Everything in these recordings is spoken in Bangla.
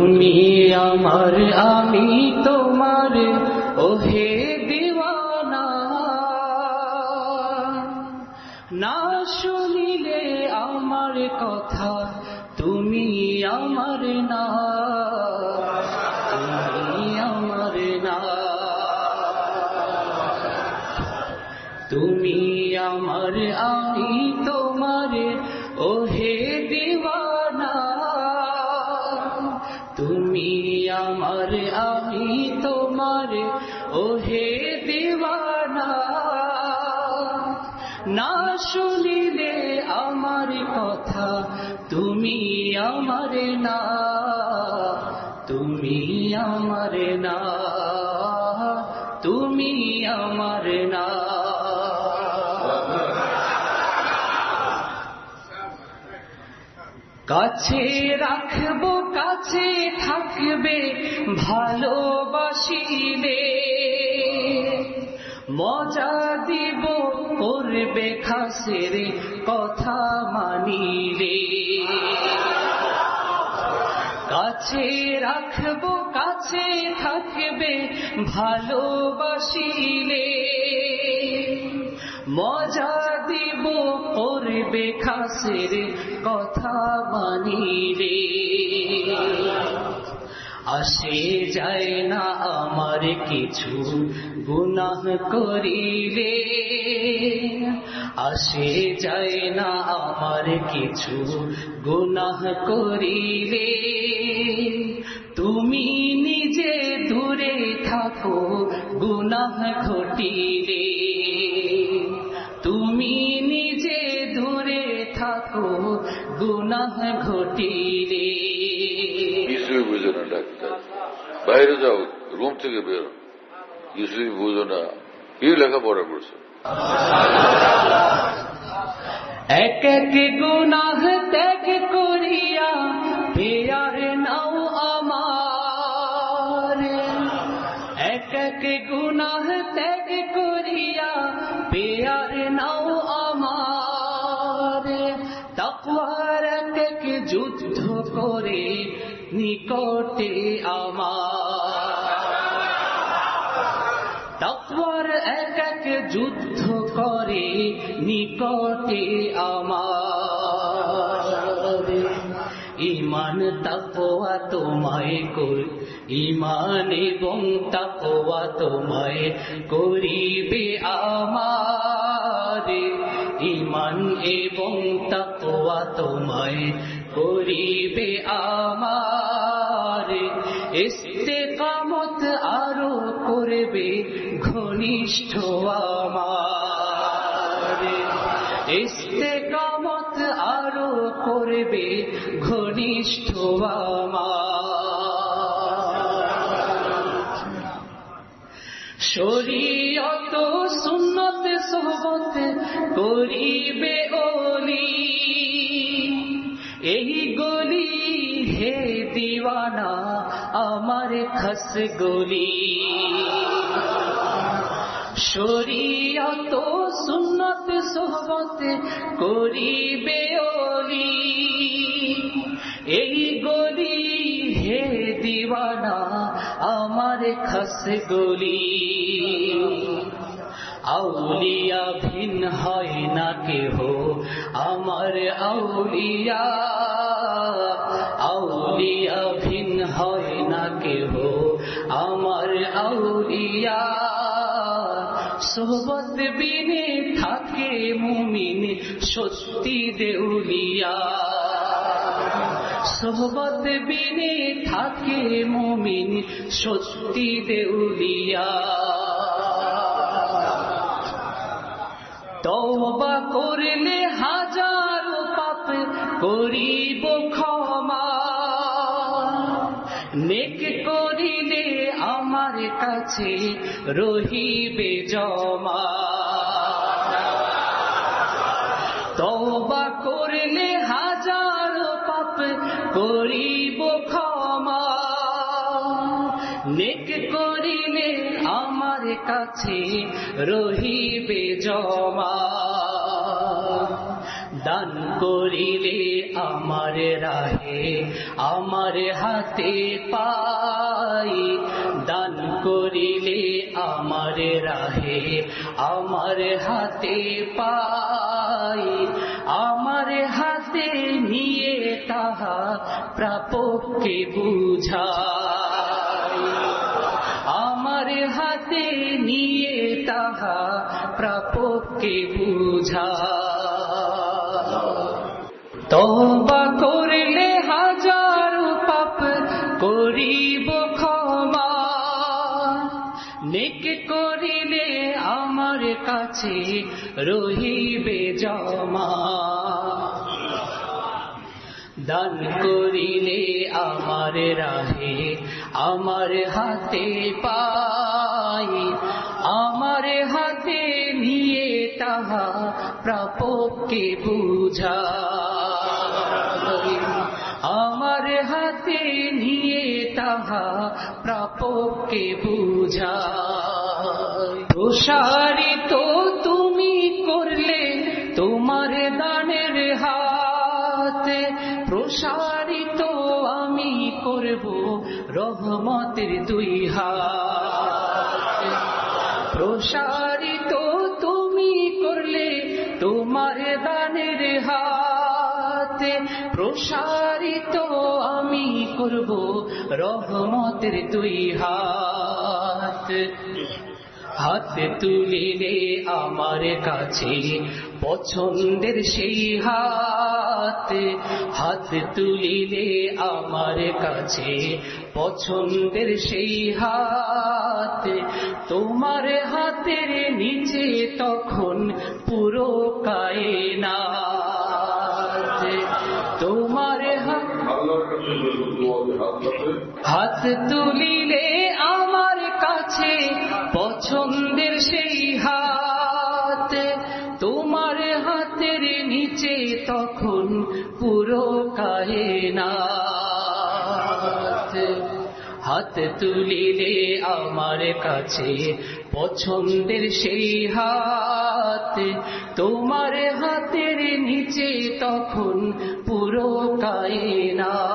তুমি আমার আমি তোমার ওহে দিওয়ানা না শুনিলে আমার কথা তুমি আমার না তুমি আমার না তুমি আমার আমি তোমার ওহে দিওয়ানা তুমি আমার আমি তোমার ওহে দিওয়ানা না শুনিলে আমার কথা তুমি আমার না তুমি আমার না তুমি আমার না কাছে রাখবো কাছে থাকবে ভালোবাসিলে মজা দিব করবে খাসের কথা মানিলে কাছে রাখবো কাছে থাকবে ভালোবাসিলে মজা দিব করবে খাসের কথা মানিলে আসে যায় না আমার কিছু গুনাহ করিলে আসে যায় না আমার কিছু গুনাহ করিলে তুমি নিজে দূরে থাকো গুনাহ ঘটিলে তুমি নিজে দূরে থাকো গুনাহ ঘটিলে কিছুই বুঝো না ডাক্তার বাইরে যাও রুম থেকে বেরো কিছুই বুঝো না কি লেখাপড়া করছো এক এক গুনাহ ত্যাগ করিয়া পেয়ার নাও আমার এক এক গুনাহ ত্যাগ করিয়া পেয়ার নাও আমার তাকওয়ার এক এক যুদ্ধ করে নিকটে আমার তাকওয়ার এক এক যুদ্ধ করে নিকটে আমার ঈমান তাকওয়া তোমায় করি ঈমান এবং তাকওয়া তোমায় করিবে আমার ঈমান এবং তাকওয়া তোমায় করিবে আমার ইস্তেকামত আরো করবে ঘনিষ্ঠ আমার ইস্তেকামত আরো করবে ঘনিষ্ঠ আমার শরীয়ত সুন্নত সোহবত করিবে ওলি এই গলি হে দিওয়ানা আমার খাস গলি শরীয়ত সুন্নত সোহবত করিবে ওলি এই গলি হে দিওয়ানা আমার খাস গলি আউলিয়া ভিন হয় না কেহ আমার আউলিয়া আউলিয়া ভিন হয় না কেহ আমার আউলিয়া সোহবত বিনে থাকে মুমিন সত্যি দেউলিয়া সোহবত বিনে থাকে মুমিন সত্যি দেউলিয়া তওবা করলে হাজারো পাপ করিব ক্ষমা নেক করিলে আমার কাছে রহিবে জমা তওবা করলে হাজারো পাপ করিব ক্ষমা নেক করিলে আমার কাছে রহিবে জমা দান করিলে আমার রাহে আমার হাতে পাই, দান করিলে আমার রাহে আমার হাতে পাই, আমার হাতে নিয়ে তাহা প্রাপককে বুঝাই, আমার হাতে নিয়ে তাহা প্রাপককে বুঝাই। তওবা করলে হাজারো পাপ করিব ক্ষমা, নেক করিলে আমার কাছে রহিবে জমা, দান করিলে আমার রাহে আমার হাতে পাই, আমার হাতে নিয়ে তাহা প্রাপককে বুঝাই, আমার হাতে নিয়ে তাহা প্রাপককে বুঝাই। প্রসারিত তুমি করলে তোমার দানের হাত, প্রসারিত আমি করব রহমতের দুই হাত, প্রসারিত তুমি করলে তোমার দানের হাত, প্রসারিত আমি করব রহমতের দুই হাত। হাত তুলিলে আমার কাছে পছন্দের সেই হাত, হাত তুলিলে আমার কাছে পছন্দের সেই হাত, তোমার হাতের নিচে তখন পুরো কায়নাত, তোমার হাত তুলিলে আমার কাছে পছন্দের সেই হাত, তোমার হাতের নিচে তখন পুরো কায়নাত। হাত তুলিলে আমার কাছে পছন্দের সেই হাত, তোমার হাতের নিচে তখন পুরো কায়নাত।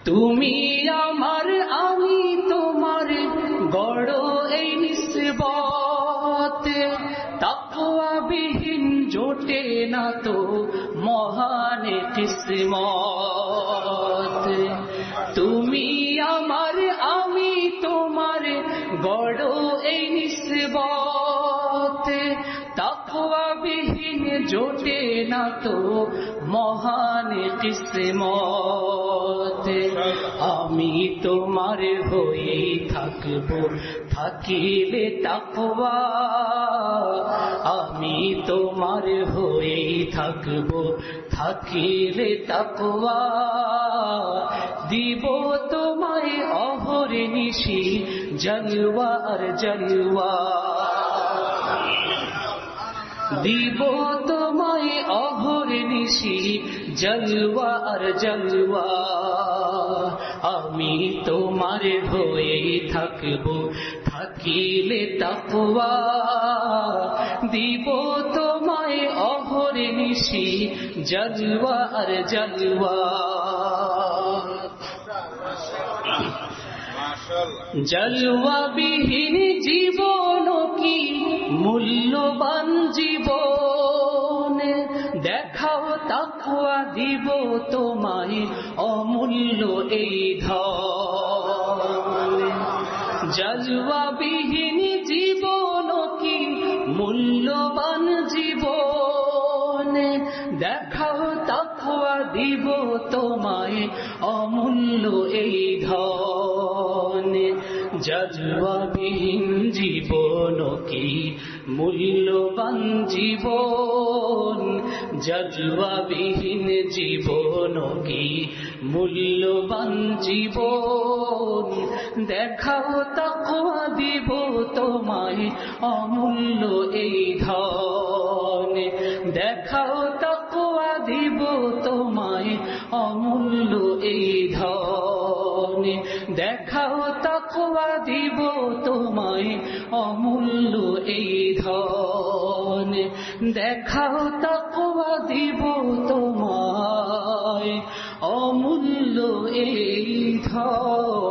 তুমি আমার আমি তোমার গড় এই নিসবত, তাকওয়া বিহীন জোটে না তো মহান কিসমত। তুমি আমার আমি তোমার গড় এই নিসবত, তাকওয়া বিহীন জোটে না তো মহান কিসমত। আমি তোমার হয়ে থাকব থাকিলে তাকওয়া, আমি তোমার হয়ে থাকব থাকিলে তাকওয়া, দিব তোমায় অহর্নিশি জলওয়া আর জলওয়া, দিব তোমায় অহর্নিশি জলওয়া আর জলওয়া। আমি তোমার হয়ে থাকব থাকিলে তাকওয়া, দিব তোমায় অহর্নিশি জলওয়া আর জলওয়া। জলওয়া বিহীন জীবন কি মূল্যবান জীবন, দেখাও তাকওয়া দিব তোমায় অমূল্য এই ধন। জলওয়া বিহীন জীবন কি মূল্যবান জীবন, দেখাও তাকওয়া দিব তোমায় অমূল্য এই ধন। জলওয়া বিহীন জীবন কি মূল্যবান জীবন, জলওয়া বিহীন জীবন কি মূল্যবান জীবন, দেখাও তাকওয়া দিব তোমায় অমূল্য এই ধন। দেখাও তাকওয়া দিব তোমায় অমূল্য এই ধন। দেখাও তাকওয়া দিব তোমায় অমূল্য এই ধন, দেখাও তাকওয়া দিব তোমায় অমূল্য এই ধন।